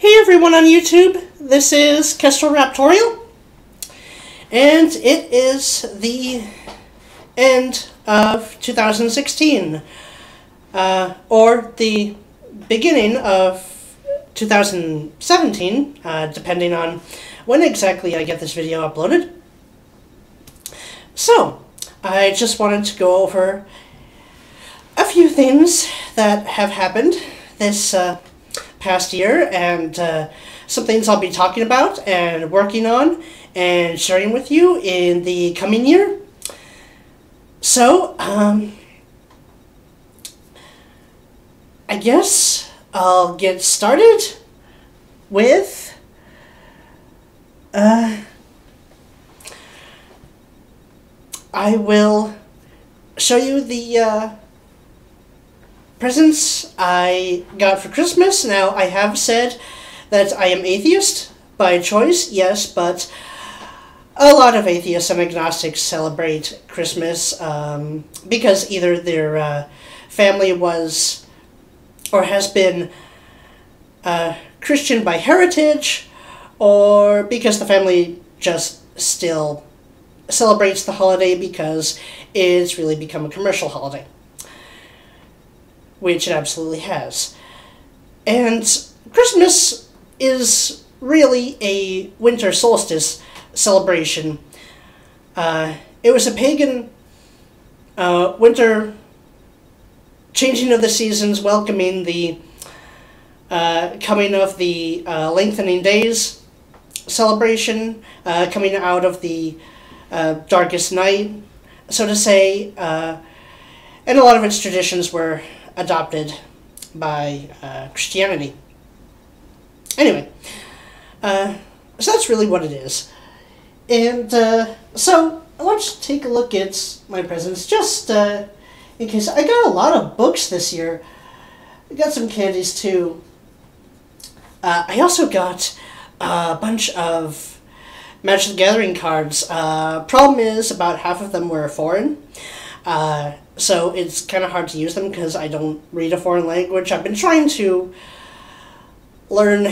Hey everyone on YouTube, this is Kestrel and it is the end of 2016, or the beginning of 2017, depending on when exactly I get this video uploaded. So, I just wanted to go over a few things that have happened this past year, and some things I'll be talking about and working on and sharing with you in the coming year. So, I guess I'll get started with I will show you the presents I got for Christmas. Now, I have said that I am atheist by choice, yes, but a lot of atheists and agnostics celebrate Christmas because either their family was or has been Christian by heritage, or because the family just still celebrates the holiday because it's really become a commercial holiday, which it absolutely has. And Christmas is really a winter solstice celebration. It was a pagan winter changing of the seasons, welcoming the coming of the lengthening days celebration, coming out of the darkest night, so to say, and a lot of its traditions were adopted by Christianity. Anyway, so that's really what it is. And so I want you to take a look at my presents, just in case. I got a lot of books this year. I got some candies too. I also got a bunch of Magic the Gathering cards. Problem is, about half of them were foreign. So it's kind of hard to use them because I don't read a foreign language. I've been trying to learn...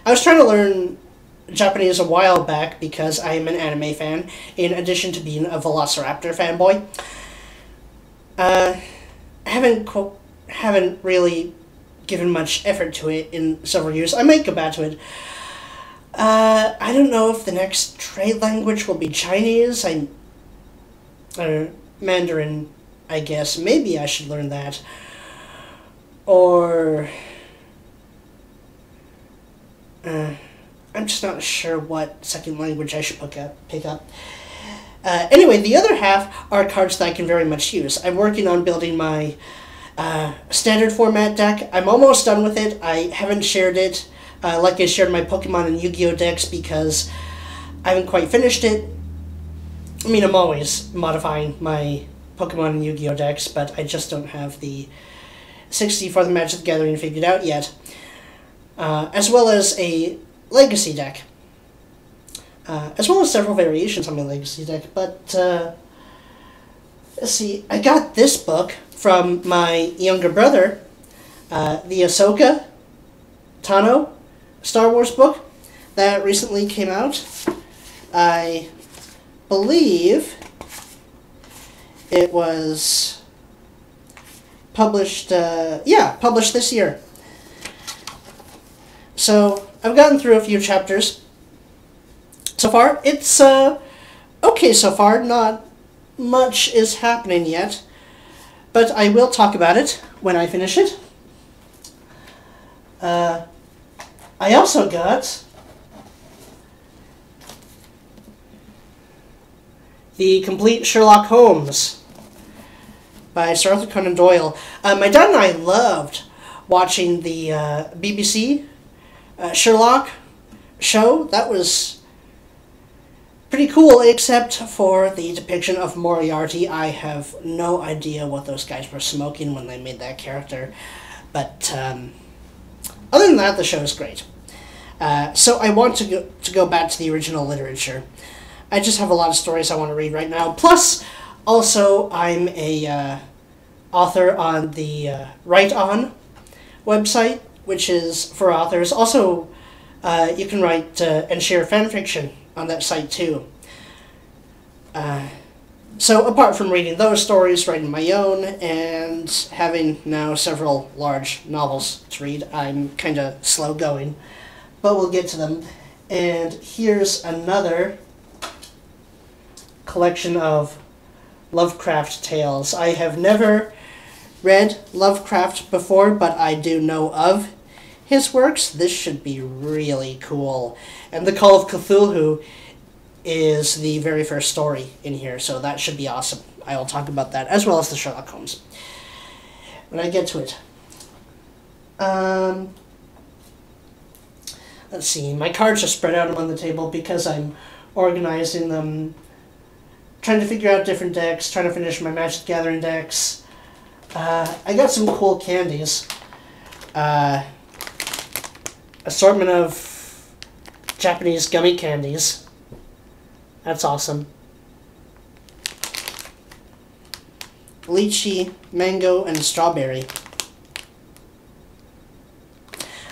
I was trying to learn Japanese a while back because I am an anime fan, in addition to being a velociraptor fanboy. Haven't really given much effort to it in several years. I might go back to it. I don't know if the next trade language will be Chinese. Mandarin, I guess. Maybe I should learn that. Or... I'm just not sure what second language I should pick up. Anyway, the other half are cards that I can very much use. I'm working on building my standard format deck. I'm almost done with it. I haven't shared it like I shared my Pokemon and Yu-Gi-Oh decks because I haven't quite finished it. I mean, I'm always modifying my Pokemon and Yu-Gi-Oh decks, but I just don't have the 60 for the Magic the Gathering figured out yet. As well as a Legacy deck. As well as several variations on my Legacy deck, but let's see, I got this book from my younger brother, the Ahsoka Tano Star Wars book that recently came out. I believe it was published, published this year. So, I've gotten through a few chapters. So far, it's okay so far. Not much is happening yet, but I will talk about it when I finish it. I also got The Complete Sherlock Holmes by Sir Arthur Conan Doyle. My dad and I loved watching the BBC Sherlock show. That was pretty cool, except for the depiction of Moriarty. I have no idea what those guys were smoking when they made that character. But other than that, the show is great. So I want to go back to the original literature. I just have a lot of stories I want to read right now. Plus, also, I'm a author on the Write On website, which is for authors. Also, you can write and share fan fiction on that site too. So apart from reading those stories, writing my own, and having now several large novels to read, I'm kind of slow going, but we'll get to them. And here's another collection of Lovecraft tales. I have never read Lovecraft before, but I do know of his works. This should be really cool. And The Call of Cthulhu is the very first story in here, so that should be awesome. I will talk about that, as well as the Sherlock Holmes, when I get to it. Let's see, my cards are spread out on the table because I'm organizing them, trying to figure out different decks, trying to finish my Magic Gathering decks. I got some cool candies. Assortment of Japanese gummy candies. That's awesome. Lychee, mango, and strawberry.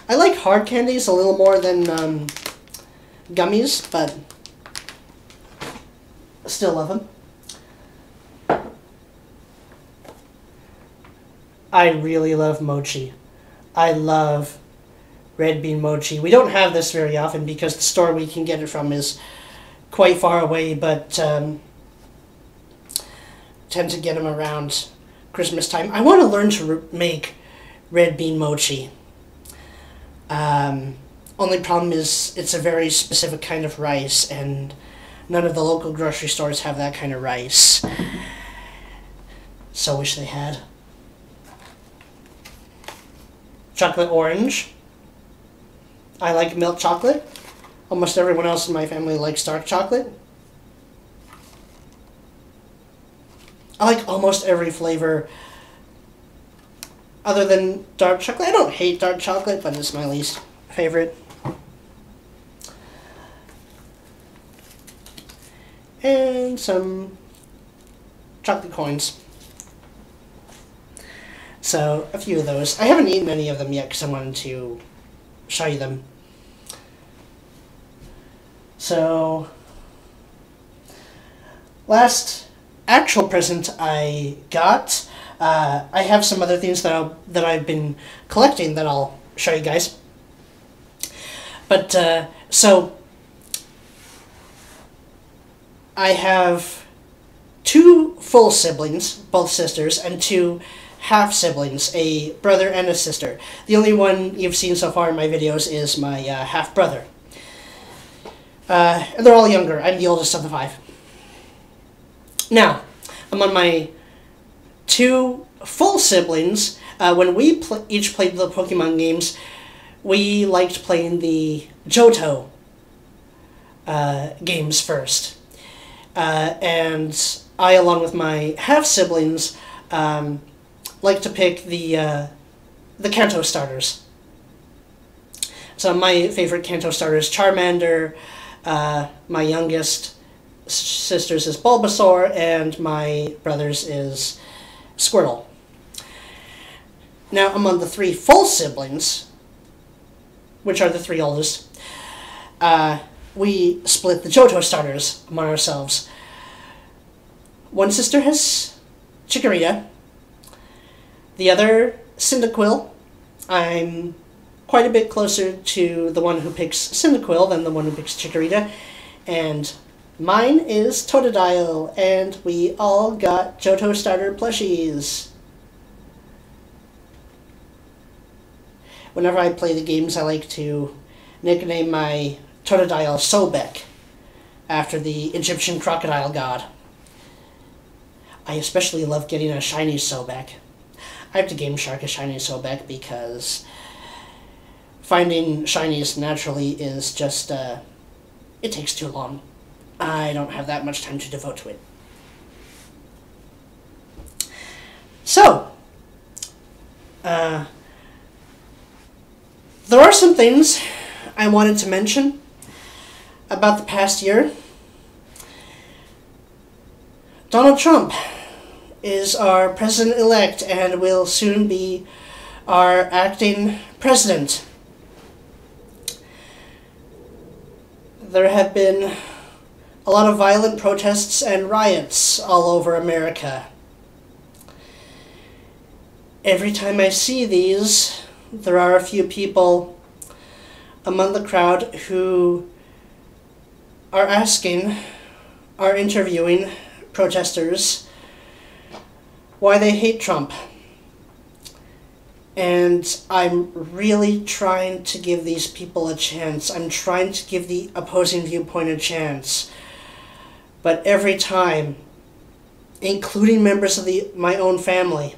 I like hard candies a little more than gummies, but still love them. I really love mochi. I love red bean mochi. We don't have this very often because the store we can get it from is quite far away, but tend to get them around Christmas time. I want to learn to make red bean mochi. Only problem is it's a very specific kind of rice, and none of the local grocery stores have that kind of rice. So wish they had. Chocolate orange. I like milk chocolate. Almost everyone else in my family likes dark chocolate. I like almost every flavor other than dark chocolate. I don't hate dark chocolate, but it's my least favorite. And some chocolate coins. So, a few of those. I haven't eaten any of them yet because I wanted to show you them. So, last actual present I got, I have some other things that I've been collecting that I'll show you guys. But, so, I have 2 full siblings, both sisters, and 2 half-siblings, a brother and a sister. The only one you've seen so far in my videos is my half-brother. And they're all younger. I'm the oldest of the 5. Now, among my 2 full siblings, when we each played the Pokemon games, we liked playing the Johto games first. And I, along with my half-siblings, like to pick the Kanto starters. So my favorite Kanto starters, Charmander, my youngest sister's is Bulbasaur, and my brother's is Squirtle. Now, among the 3 full siblings, which are the 3 oldest, we split the Johto starters among ourselves. One sister has Chikorita, the other Cyndaquil. I'm quite a bit closer to the one who picks Cyndaquil than the one who picks Chikorita. And mine is Totodile, and we all got Johto starter plushies. Whenever I play the games, I like to nickname my Totodile Sobek, after the Egyptian crocodile god. I especially love getting a shiny Sobek. I have to Game Shark a shiny Sobek because finding shinies naturally is just, it takes too long. I don't have that much time to devote to it. So, there are some things I wanted to mention about the past year. Donald Trump is our president-elect and will soon be our acting president. There have been a lot of violent protests and riots all over America. Every time I see these, there are a few people among the crowd who are interviewing protesters why they hate Trump. And I'm really trying to give these people a chance. I'm trying to give the opposing viewpoint a chance. But every time, including members of my own family,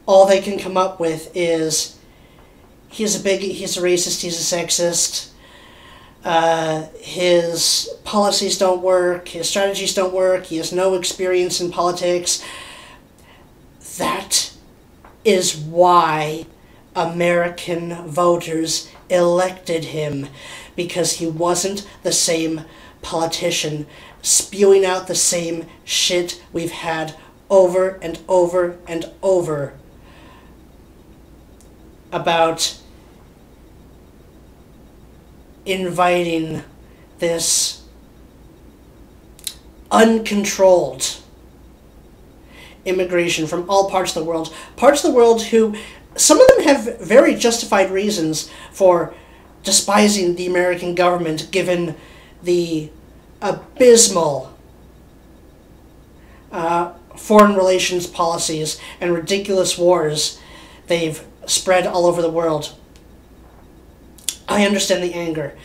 all they can come up with is, he's a racist, he's a sexist, his policies don't work, his strategies don't work, he has no experience in politics. That is why American voters elected him, because he wasn't the same politician spewing out the same shit we've had over and over and over about inviting this uncontrolled immigration from all parts of the world who, some of them have very justified reasons for despising the American government given the abysmal foreign relations policies and ridiculous wars they've spread all over the world. I understand the anger.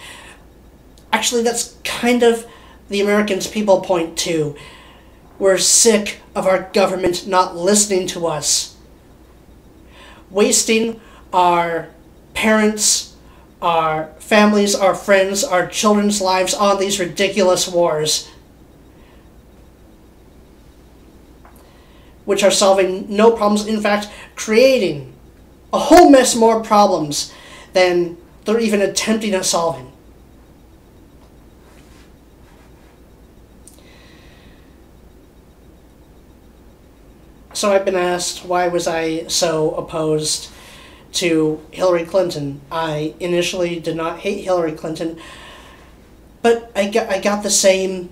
Actually, that's kind of the Americans' people point to. We're sick of our government not listening to us, wasting our parents, our families, our friends, our children's lives on these ridiculous wars, which are solving no problems, in fact, creating a whole mess more problems than they're even attempting at solving. So I've been asked, why was I so opposed to Hillary Clinton? I initially did not hate Hillary Clinton, but I got the same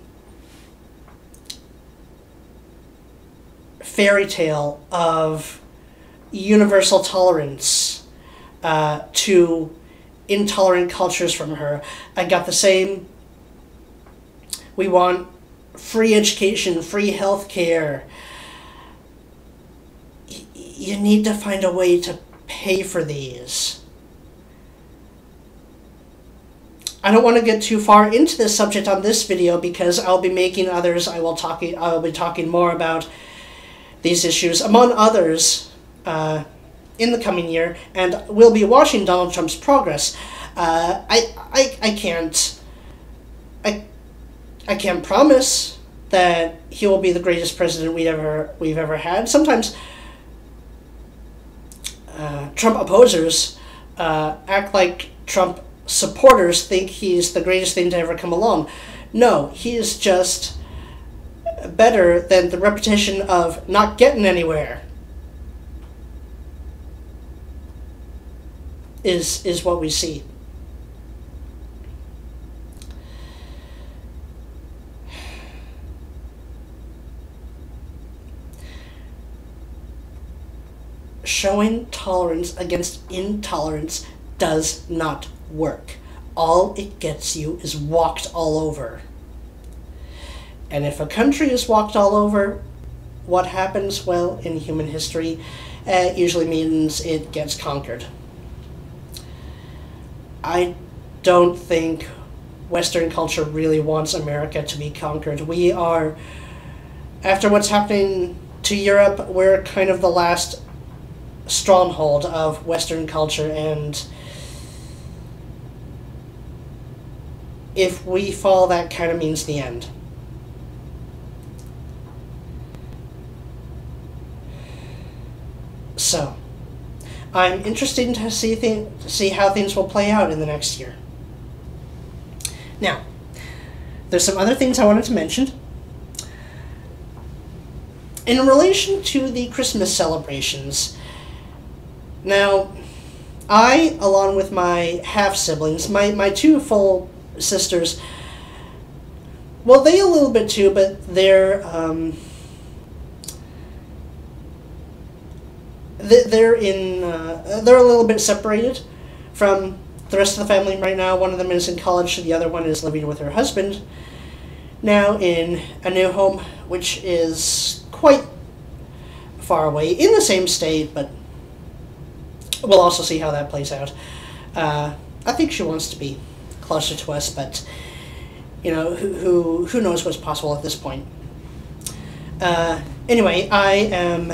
fairy tale of universal tolerance to intolerant cultures from her. I got the same, we want free education, free health care. You need to find a way to pay for these. I don't want to get too far into this subject on this video because I'll be making others. I will be talking more about these issues, among others, in the coming year, and we'll be watching Donald Trump's progress. I can't promise that he will be the greatest president we've ever had. Sometimes Trump opposers act like Trump supporters think he's the greatest thing to ever come along. No, he is just better than the reputation of not getting anywhere is what we see. Showing tolerance against intolerance does not work. All it gets you is walked all over. And if a country is walked all over, what happens? Well, in human history, it usually means it gets conquered. I don't think Western culture really wants America to be conquered. We are, after what's happening to Europe, we're kind of the last stronghold of Western culture, and if we fall, that kind of means the end. So, I'm interested to see how things will play out in the next year. Now, there's some other things I wanted to mention. In relation to the Christmas celebrations, Now, I, along with my half-siblings, my two full sisters, well, they a little bit too, but they're they're a little bit separated from the rest of the family right now. One of them is in college, the other one is living with her husband now in a new home, which is quite far away, in the same state, but we'll also see how that plays out. I think she wants to be closer to us, but you know, who knows what's possible at this point. Anyway, I am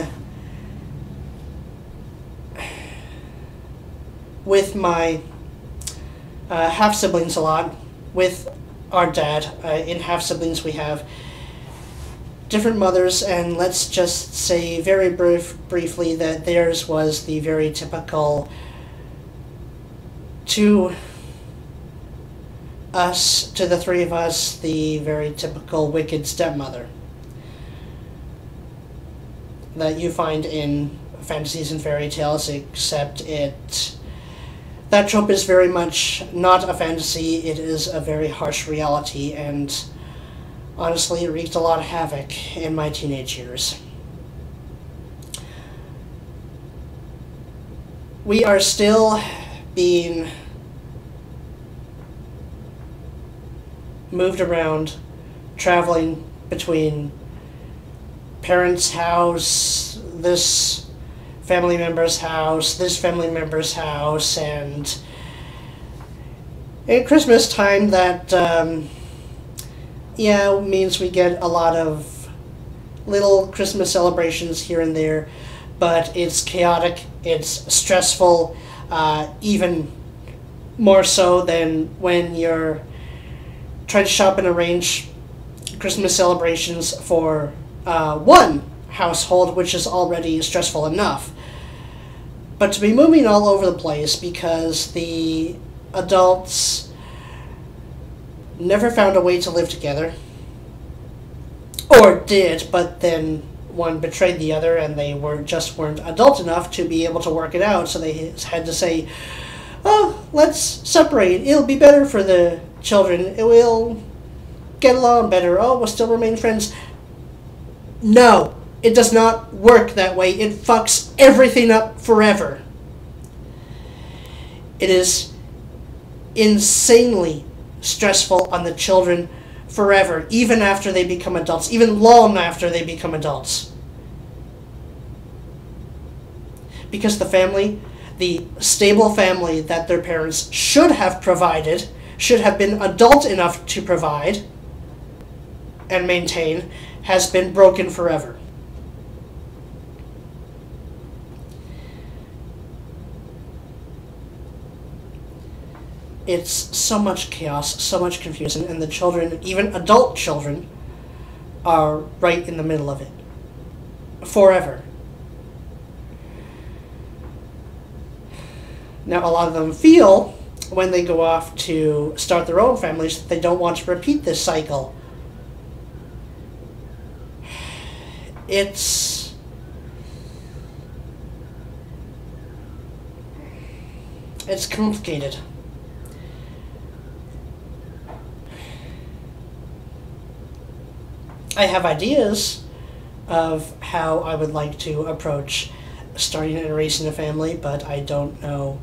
with my half-siblings a lot, with our dad. In half-siblings we have different mothers, and let's just say very briefly that theirs was the very typical, to us, to the three of us, the very typical wicked stepmother that you find in fantasies and fairy tales, except that trope is very much not a fantasy. It is a very harsh reality, and honestly, it wreaked a lot of havoc in my teenage years. We are still being moved around, traveling between parents' house, this family member's house, this family member's house, and at Christmas time that means we get a lot of little Christmas celebrations here and there, but it's chaotic, it's stressful, even more so than when you're trying to shop and arrange Christmas celebrations for one household, which is already stressful enough. But to be moving all over the place because the adults never found a way to live together, or did, but then one betrayed the other and they weren't adult enough to be able to work it out, so they had to say, oh, let's separate, it'll be better for the children, it will get along better, oh, we'll still remain friends. No, it does not work that way. It fucks everything up forever. It is insanely stressful on the children forever, even after they become adults, even long after they become adults. Because the family, the stable family that their parents should have provided, should have been adult enough to provide and maintain, has been broken forever. It's so much chaos, so much confusion, and the children, even adult children, are right in the middle of it. Forever. Now, a lot of them feel, when they go off to start their own families, that they don't want to repeat this cycle. It's complicated. I have ideas of how I would like to approach starting and raising a family, but I don't know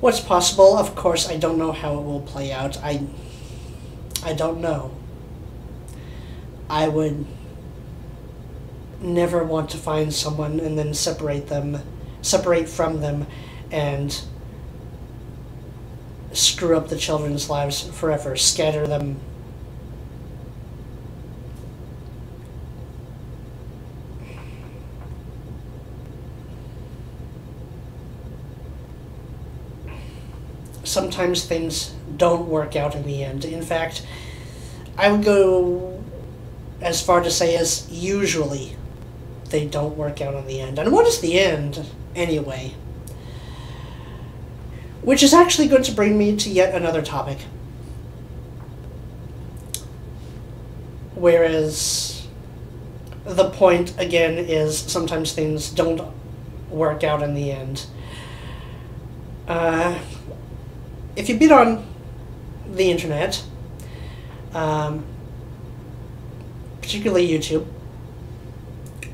what's possible. Of course, I don't know how it will play out. I don't know. I would never want to find someone and then separate from them, and screw up the children's lives forever, scatter them. Sometimes things don't work out in the end. In fact, I would go as far to say as usually they don't work out in the end. And what is the end, anyway? Which is actually going to bring me to yet another topic. Whereas the point, again, is sometimes things don't work out in the end. If you've been on the internet, particularly YouTube,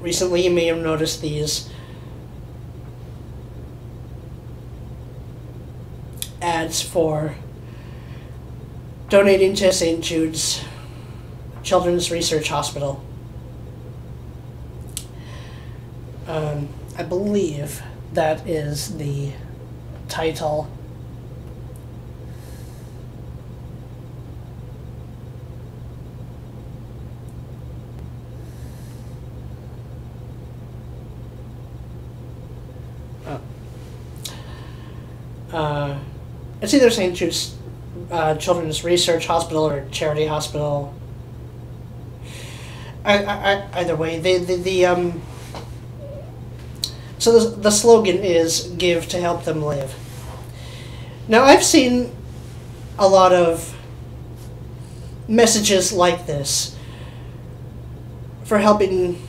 recently you may have noticed these ads for donating to St. Jude's Children's Research Hospital. I believe that is the title. It's either St. Jude's Children's Research Hospital or Charity Hospital. Either way, so the slogan is "Give to help them live." Now, I've seen a lot of messages like this for helping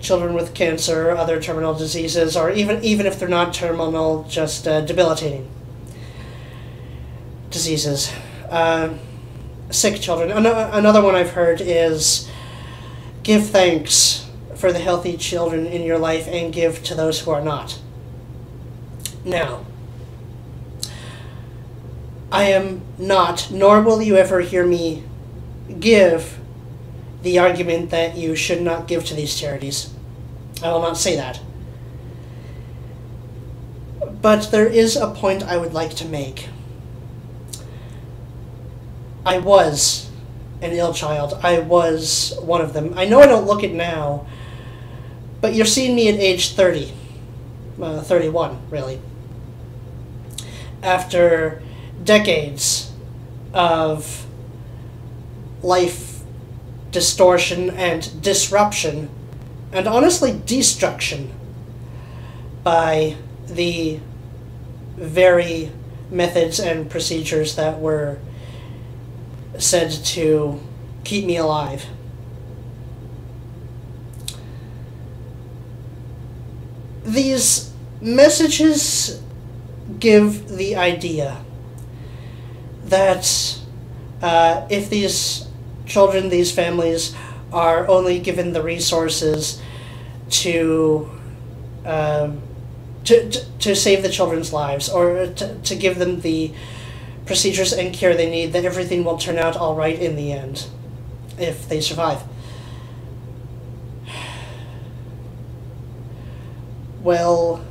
children with cancer or other terminal diseases, or even if they're not terminal, just debilitating diseases. Sick children. Another one I've heard is give thanks for the healthy children in your life and give to those who are not. Now, I am not, nor will you ever hear me give the argument that you should not give to these charities. I will not say that. But there is a point I would like to make. I was an ill child. I was one of them. I know I don't look it now, but you're seeing me at age 30. 31, really. After decades of life distortion and disruption, and honestly destruction, by the very methods and procedures that were said to keep me alive. These messages give the idea that if these children, these families, are only given the resources to save the children's lives, or to give them the procedures and care they need, that everything will turn out all right in the end, if they survive. Well,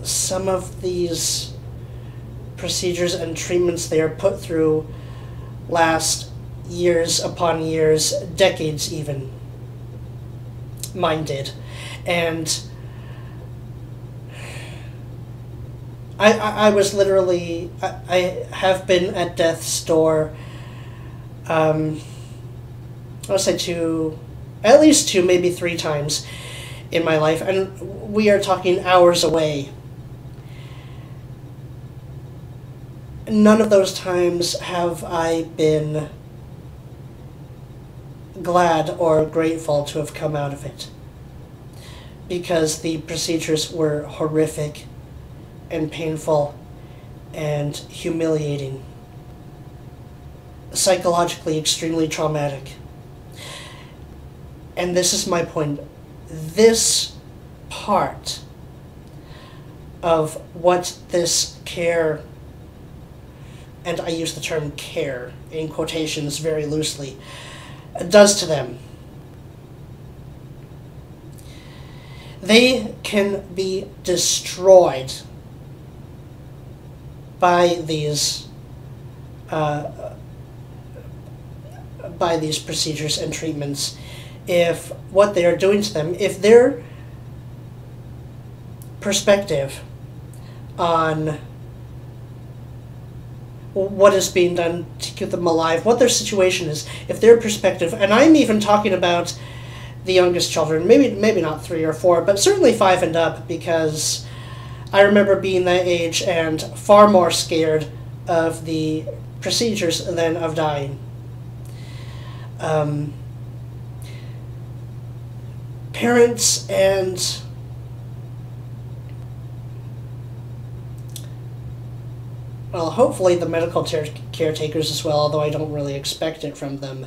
some of these procedures and treatments they are put through last years upon years, decades even. Mine did. And I was literally, I have been at death's door, I would say at least two, maybe three times in my life, and we are talking hours away. None of those times have I been glad or grateful to have come out of it, because the procedures were horrific and painful and humiliating, psychologically extremely traumatic. And this is my point. This part of what this care, and I use the term care in quotations very loosely, does to them. They can be destroyed by these procedures and treatments if what they are doing to them, if their perspective on what is being done to keep them alive, what their situation is, if their perspective, and I'm even talking about the youngest children, maybe not 3 or 4, but certainly 5 and up, because I remember being that age and far more scared of the procedures than of dying. parents and well, hopefully the medical caretakers as well, although I don't really expect it from them.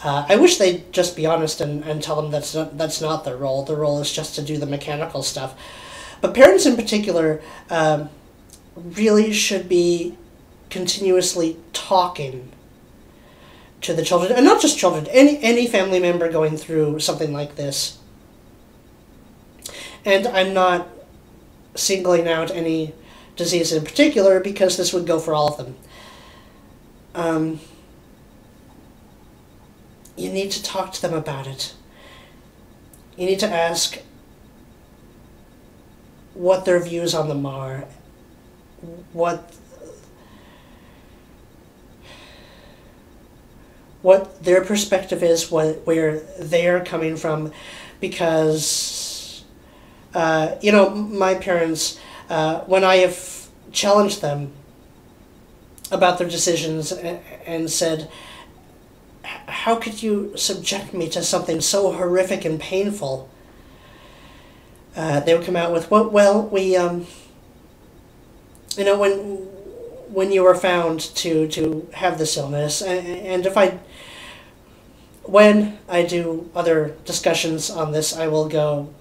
I wish they'd just be honest and tell them that's not their role. Their role is just to do the mechanical stuff. But parents in particular really should be continuously talking to the children, and not just children, any family member going through something like this. And I'm not singling out any disease in particular, because this would go for all of them. You need to talk to them about it. You need to ask what their views on them are, what their perspective is, where they're coming from, because my parents, when I have challenged them about their decisions and said, how could you subject me to something so horrific and painful? They would come out with, well, we, when you were found to have this illness, and when I do other discussions on this, I will go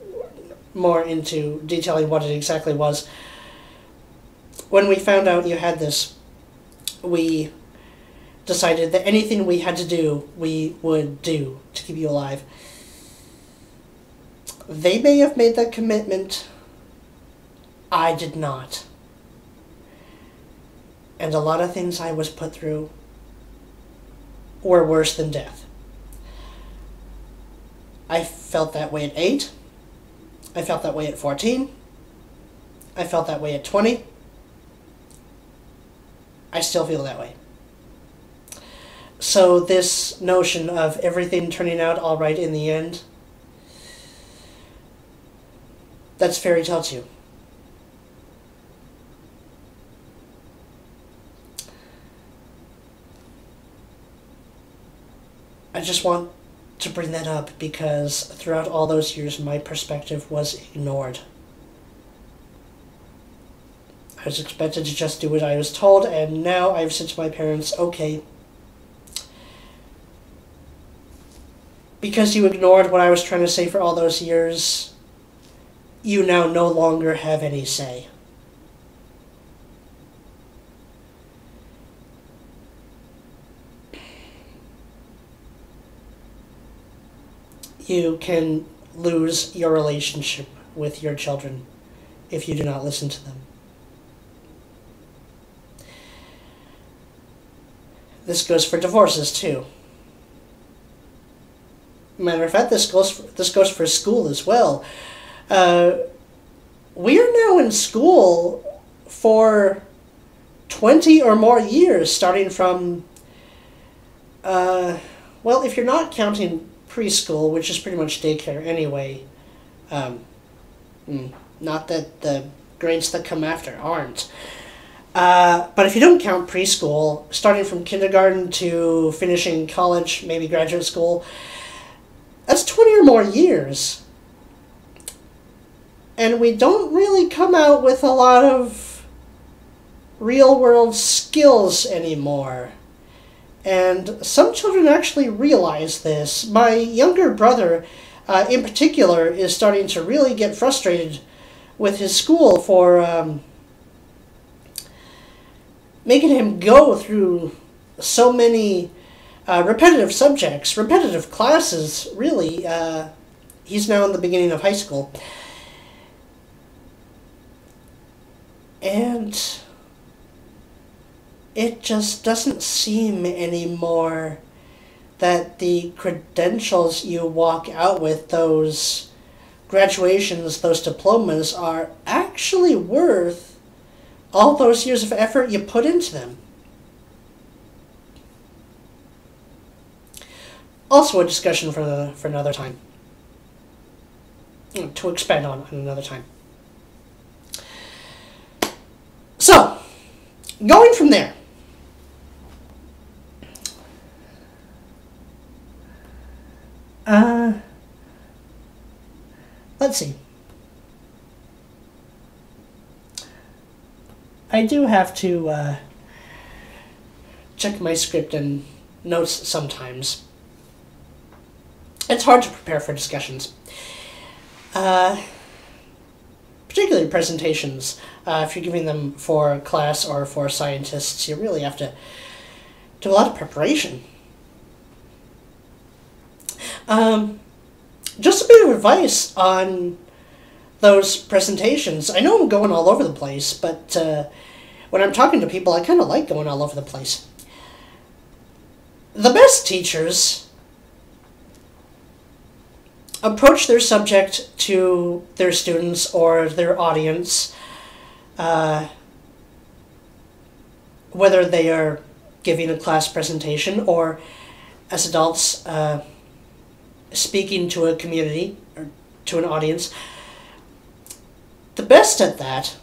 more into detailing what it exactly was. When we found out you had this, we decided that anything we had to do, we would do to keep you alive. They may have made that commitment. I did not. And a lot of things I was put through were worse than death. I felt that way at 8. I felt that way at 14. I felt that way at 20. I still feel that way. So this notion of everything turning out all right in the end, that's fairy tale too. I just want to bring that up because throughout all those years, my perspective was ignored. I was expected to just do what I was told, and now I've said to my parents, okay, because you ignored what I was trying to say for all those years, you now no longer have any say. You can lose your relationship with your children if you do not listen to them. This goes for divorces too. Matter of fact, this goes for school as well. We are now in school for 20 or more years, starting from, well, if you're not counting preschool, which is pretty much daycare anyway, not that the grades that come after aren't. But if you don't count preschool, starting from kindergarten to finishing college, maybe graduate school, that's 20 or more years. And we don't really come out with a lot of real-world skills anymore. And some children actually realize this. My younger brother, in particular, is starting to really get frustrated with his school for making him go through so many repetitive subjects, repetitive classes, really. He's now in the beginning of high school. And it just doesn't seem anymore that the credentials you walk out with, those graduations, those diplomas, are actually worth all those years of effort you put into them. Also a discussion for another time. To expand on another time. So, going from there. let's see. I do have to check my script and notes sometimes. It's hard to prepare for discussions. Particularly presentations. If you're giving them for class or for scientists, you really have to do a lot of preparation. Just a bit of advice on those presentations. I know I'm going all over the place, but when I'm talking to people, I kind of like going all over the place. The best teachers approach their subject to their students or their audience, whether they are giving a class presentation or as adults speaking to a community or to an audience. The best at that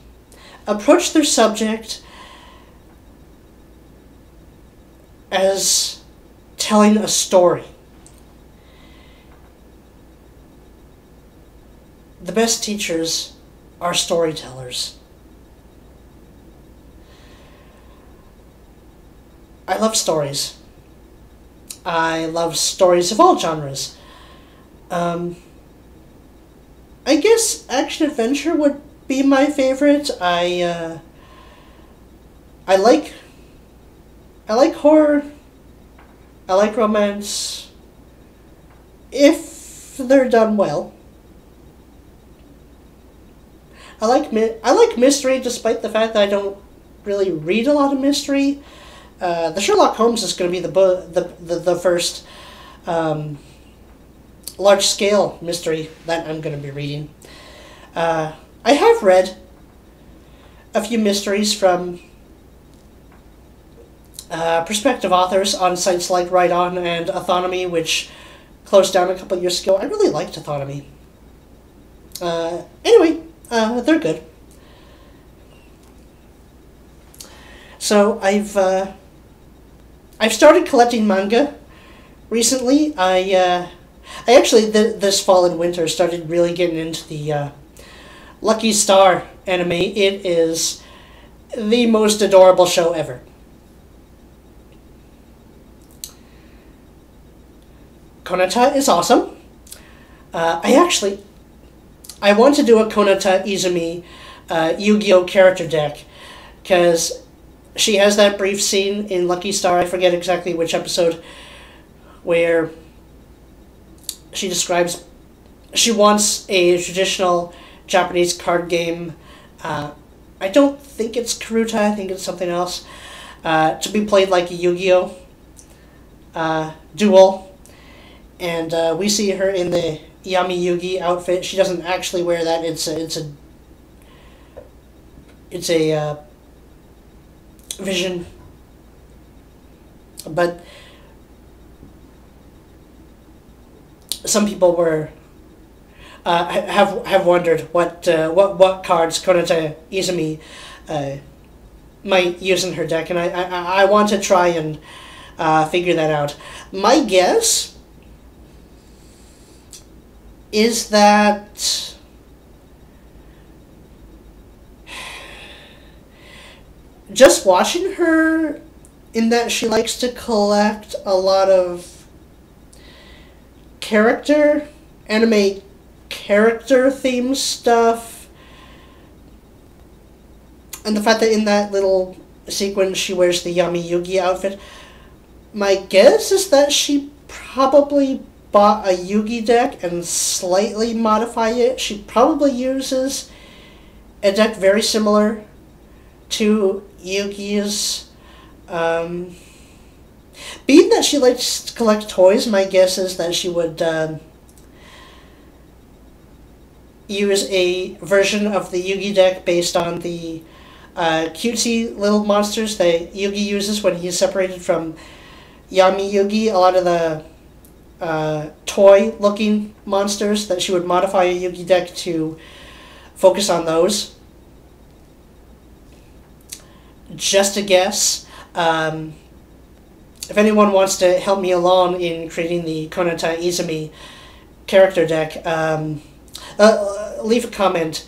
approach their subject as telling a story. The best teachers are storytellers. I love stories. I love stories of all genres. I guess action-adventure would be my favorite. I like horror. I like romance. If they're done well. I like mystery, despite the fact that I don't really read a lot of mystery. The Sherlock Holmes is going to be the first large-scale mystery that I'm going to be reading. I have read a few mysteries from prospective authors on sites like Write On and Autonomy, which closed down a couple years ago. I really liked Autonomy. Anyway, they're good. So I've started collecting manga recently. I actually this fall and winter started really getting into the Lucky Star anime. It is the most adorable show ever. Konata is awesome. I want to do a Konata Izumi Yu-Gi-Oh! Character deck, because she has that brief scene in Lucky Star, I forget exactly which episode, where she describes she wants a traditional Japanese card game. I don't think it's Karuta, I think it's something else, to be played like a Yu-Gi-Oh! Duel. And we see her in the Yami Yugi outfit. She doesn't actually wear that. It's a vision. But some people were have wondered what cards Konata Izumi might use in her deck, and I want to try and figure that out. My guess is that just watching her, in that she likes to collect a lot of anime character theme stuff, and the fact that in that little sequence she wears the Yami Yugi outfit, my guess is that she probably bought a Yugi deck and slightly modify it. She probably uses a deck very similar to Yugi's. Being that she likes to collect toys, my guess is that she would use a version of the Yugi deck based on the cutesy little monsters that Yugi uses when he's separated from Yami Yugi. A lot of the toy-looking monsters, that she would modify a Yugi deck to focus on those. Just a guess. If anyone wants to help me along in creating the Konata Izumi character deck, leave a comment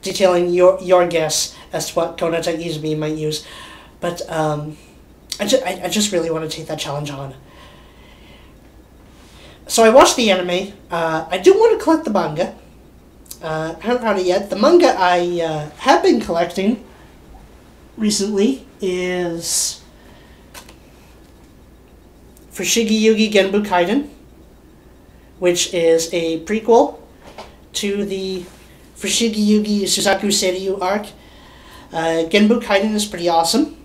detailing your guess as to what Konata Izumi might use. But I just really want to take that challenge on. So I watched the anime. I do want to collect the manga. I haven't found it yet. The manga I have been collecting recently is Fushigi Yugi Genbu Kaiden, which is a prequel to the Fushigi Yugi Suzaku Seiryu arc. Genbu Kaiden is pretty awesome.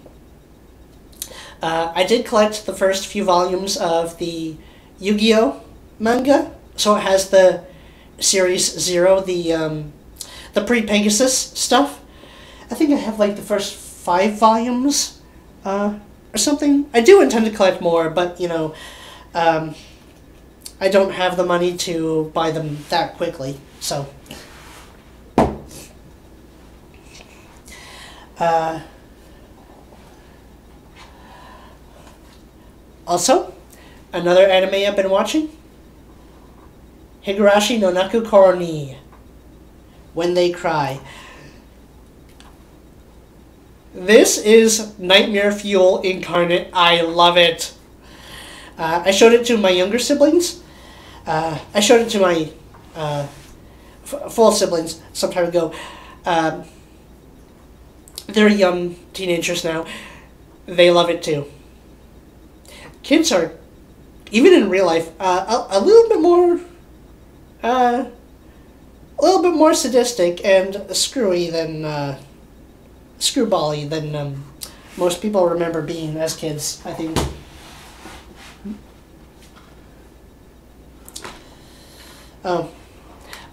I did collect the first few volumes of the Yu-Gi-Oh! Manga, so it has the Series 0, the pre-Pegasus stuff. I think I have like the first 5 volumes, or something. I do intend to collect more, but, you know, I don't have the money to buy them that quickly, so. Also, another anime I've been watching, Higurashi no Naku Koro ni, When They Cry. This is nightmare fuel incarnate. I love it. I showed it to my younger siblings. I showed it to my full siblings some time ago. They're young teenagers now. They love it too. Kids are, even in real life, a little bit more sadistic and screwy than screwbally than most people remember being as kids, I think.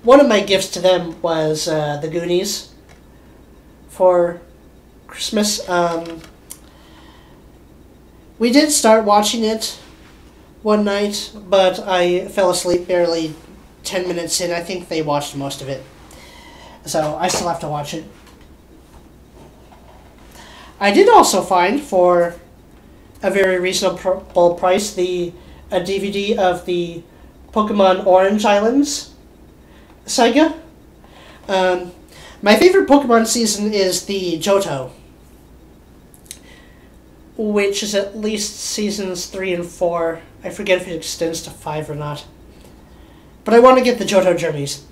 One of my gifts to them was the Goonies for Christmas. We did start watching it one night, but I fell asleep barely 10 minutes in. I think they watched most of it. So I still have to watch it. I did also find, for a very reasonable price, a DVD of the Pokemon Orange Islands saga. My favorite Pokemon season is the Johto, which is at least seasons 3 and 4. I forget if it extends to 5 or not. But I want to get the Johto journeys.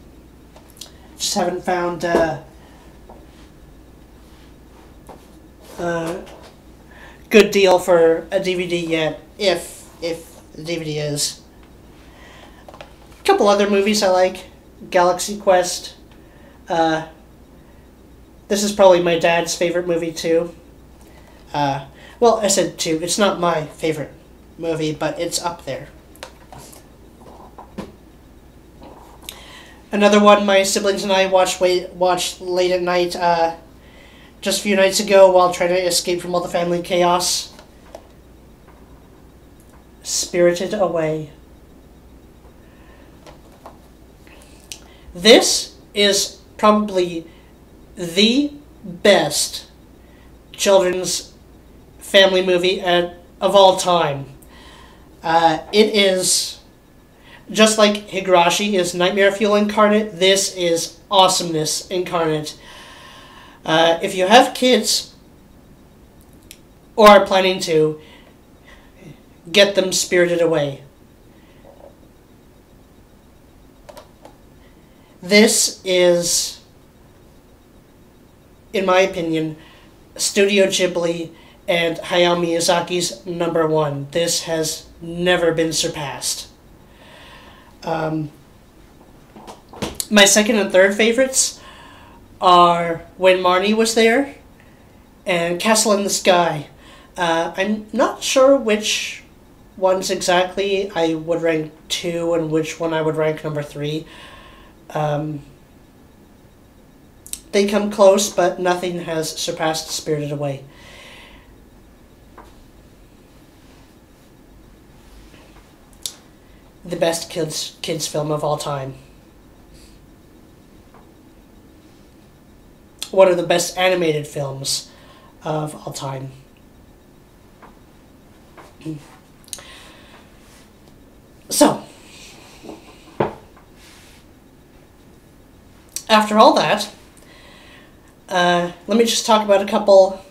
Just haven't found good deal for a DVD yet, if the DVD is. A couple other movies I like. Galaxy Quest. This is probably my dad's favorite movie too. Well, I said two. It's not my favorite movie, but it's up there. Another one my siblings and I watched late at night, just a few nights ago while trying to escape from all the family chaos. Spirited Away. This is probably the best children's family movie of all time. It is, just like Higurashi is nightmare fuel incarnate, this is awesomeness incarnate. If you have kids, or are planning to, get them Spirited Away. This is, in my opinion, Studio Ghibli and Hayao Miyazaki's #1. This has never been surpassed. My second and third favorites are When Marnie Was There and Castle in the Sky. I'm not sure which ones exactly I would rank 2 and which one I would rank number 3. They come close, but nothing has surpassed Spirited Away. The best kids film of all time. One of the best animated films of all time. So, after all that, let me just talk about a couple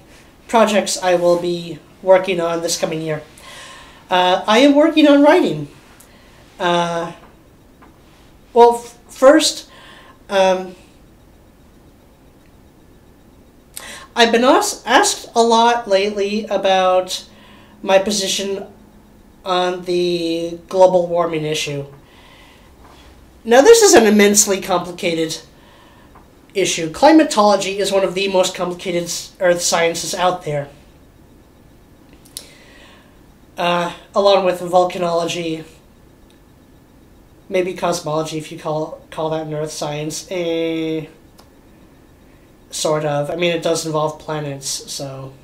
projects I will be working on this coming year. I am working on writing. First, I've been asked a lot lately about my position on the global warming issue. Now, this is an immensely complicated issue. Climatology is one of the most complicated earth sciences out there. Along with volcanology, maybe cosmology if you call that an earth science. Sort of. I mean, it does involve planets, so...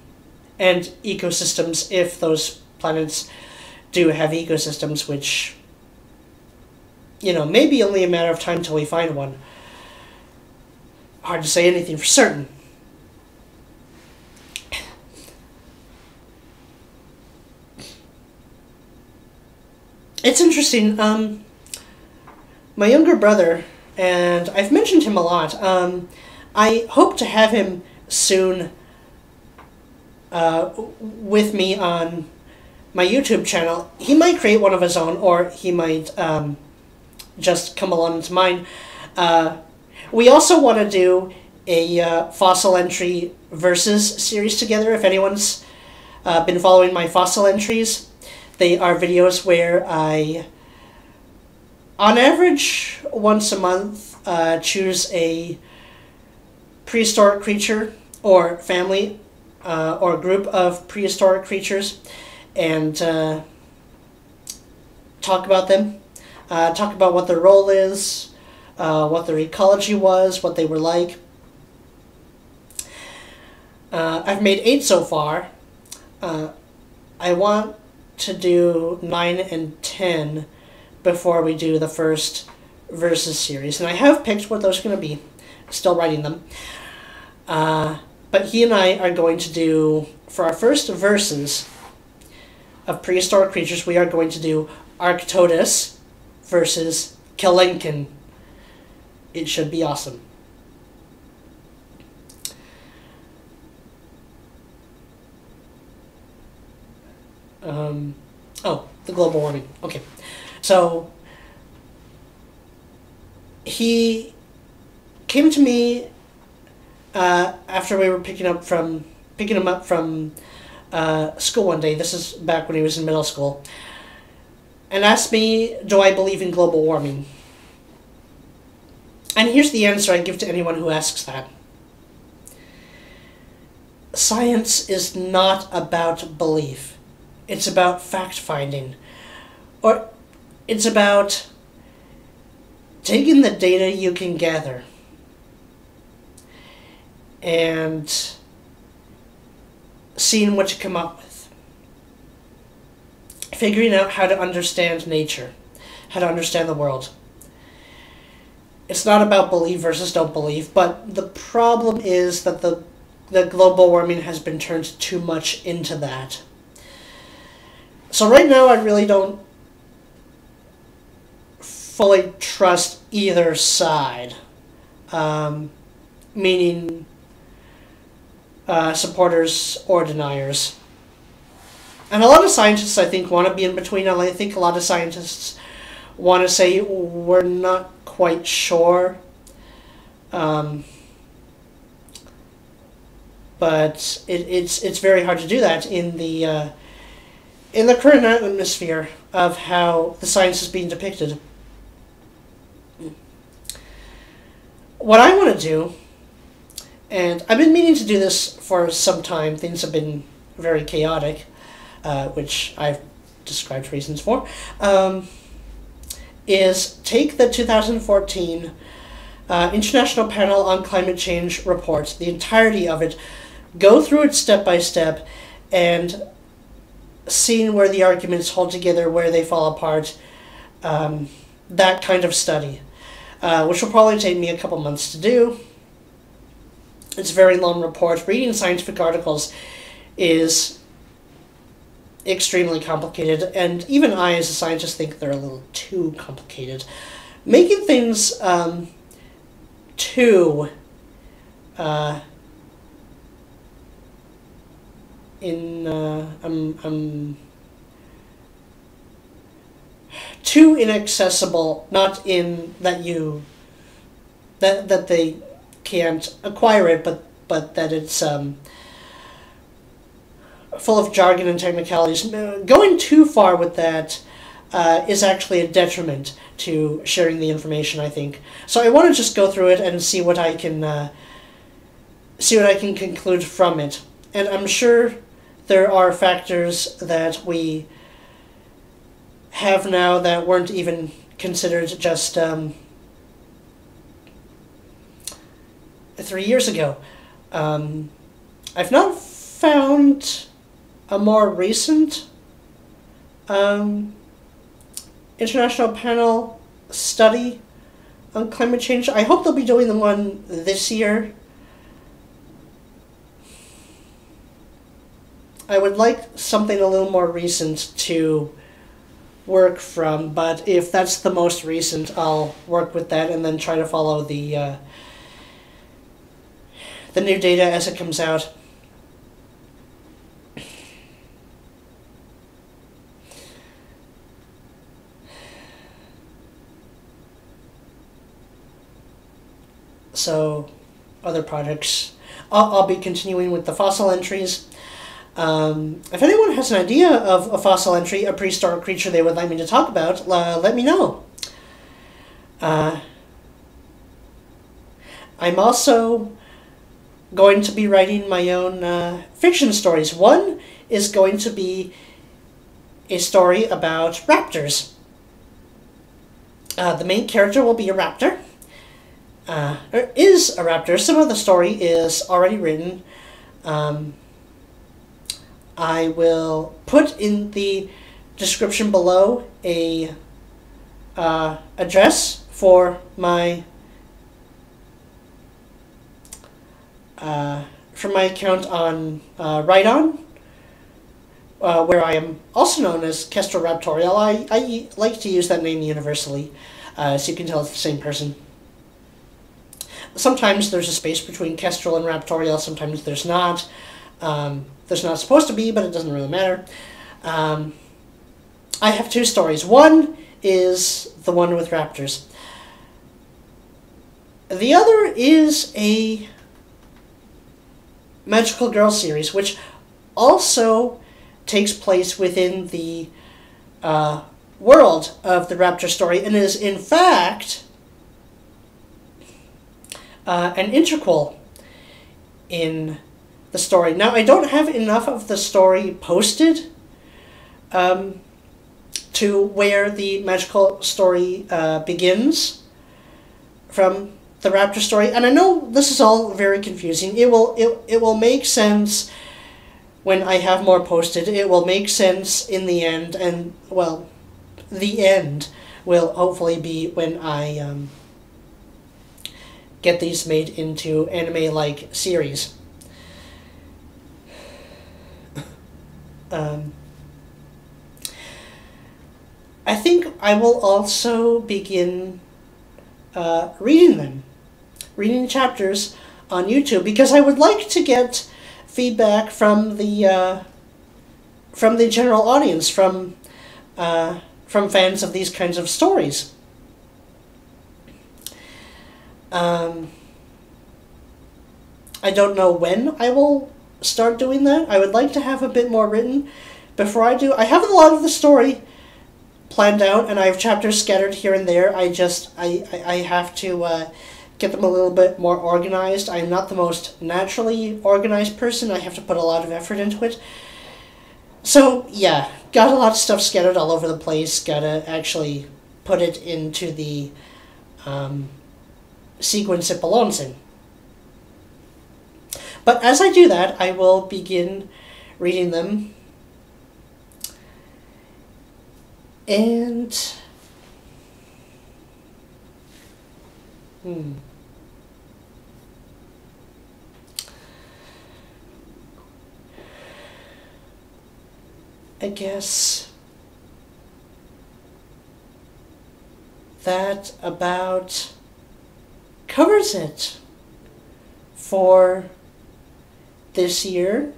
And ecosystems, if those planets do have ecosystems, which, you know, maybe only a matter of time till we find one. Hard to say anything for certain. It's interesting, my younger brother, and I've mentioned him a lot, I hope to have him soon with me on my YouTube channel. He might create one of his own, or he might just come along to mine. We also want to do a fossil entry versus series together. If anyone's been following my fossil entries, they are videos where I, on average, once a month, choose a prehistoric creature or family or group of prehistoric creatures and talk about them. Talk about what their role is, what their ecology was, what they were like. I've made 8 so far. I want to do 9 and 10 before we do the first versus series. And I have picked what those are going to be. Still writing them. But he and I are going to do, for our first versus of prehistoric creatures, we are going to do Arctodus versus Kelenkin. It should be awesome. The global warming. Okay. So, he came to me after we were picking him up from school one day. This is back when he was in middle school, and asked me, do I believe in global warming? And here's the answer I give to anyone who asks that. Science is not about belief. It's about fact-finding. Or it's about taking the data you can gather and seeing what you come up with. Figuring out how to understand nature, how to understand the world. It's not about believe versus don't believe, but the problem is that the global warming has been turned too much into that. So right now I really don't fully trust either side, meaning supporters or deniers. And a lot of scientists, I think, want to be in between, and I think a lot of scientists want to say, we're not quite sure. But it's very hard to do that in the current atmosphere of how the science is being depicted. What I want to do, and I've been meaning to do this for some time, things have been very chaotic, which I've described reasons for, is take the 2014 International Panel on Climate Change report, the entirety of it, go through it step by step, and seeing where the arguments hold together, where they fall apart, that kind of study, which will probably take me a couple months to do. It's a very long report. Reading scientific articles is extremely complicated, and even I, as a scientist, think they're a little too complicated. Making things two in too inaccessible, not in that that they can't acquire it, but that it's full of jargon and technicalities. Going too far with that is actually a detriment to sharing the information, I think. So I want to just go through it and see what I can conclude from it. And I'm sure there are factors that we have now that weren't even considered just 3 years ago. I've not found a more recent international panel study on climate change. I hope they'll be doing the one this year. I would like something a little more recent to work from, but if that's the most recent, I'll work with that and then try to follow the new data as it comes out. So, other projects. I'll be continuing with the fossil entries. If anyone has an idea of a fossil entry, a prehistoric creature they would like me to talk about, let me know. I'm also going to be writing my own fiction stories. One is going to be a story about raptors. The main character will be a raptor. Or is a raptor. Some of the story is already written. I will put in the description below a address for my account on Write-On, where I am also known as Kestrel Raptorial. I like to use that name universally, so you can tell it's the same person. Sometimes there's a space between Kestrel and Raptorial, sometimes there's not. There's not supposed to be, but it doesn't really matter. I have two stories. One is the one with raptors. The other is a magical girl series, which also takes place within the world of the raptor story, and is in fact an interquel in the story. Now, I don't have enough of the story posted to where the magical story begins from the raptor story, and I know this is all very confusing. It will make sense when I have more posted. It will make sense in the end, and well, the end will hopefully be when I get these made into anime-like series. I think I will also begin reading chapters on YouTube, because I would like to get feedback from the general audience, from fans of these kinds of stories. I don't know when I will start doing that. I would like to have a bit more written before I do. I have a lot of the story planned out, and I have chapters scattered here and there. I have to get them a little bit more organized. I'm not the most naturally organized person. I have to put a lot of effort into it. So, yeah, got a lot of stuff scattered all over the place. Gotta actually put it into the sequence it belongs in. But as I do that, I will begin reading them. And I guess that about covers it for this year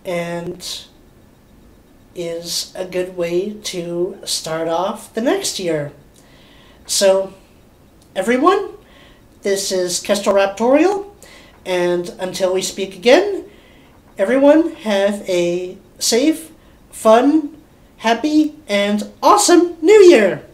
and is a good way to start off the next year. So, everyone, this is Kestrel Raptorial, and until we speak again, everyone have a safe, fun, happy, and awesome New Year!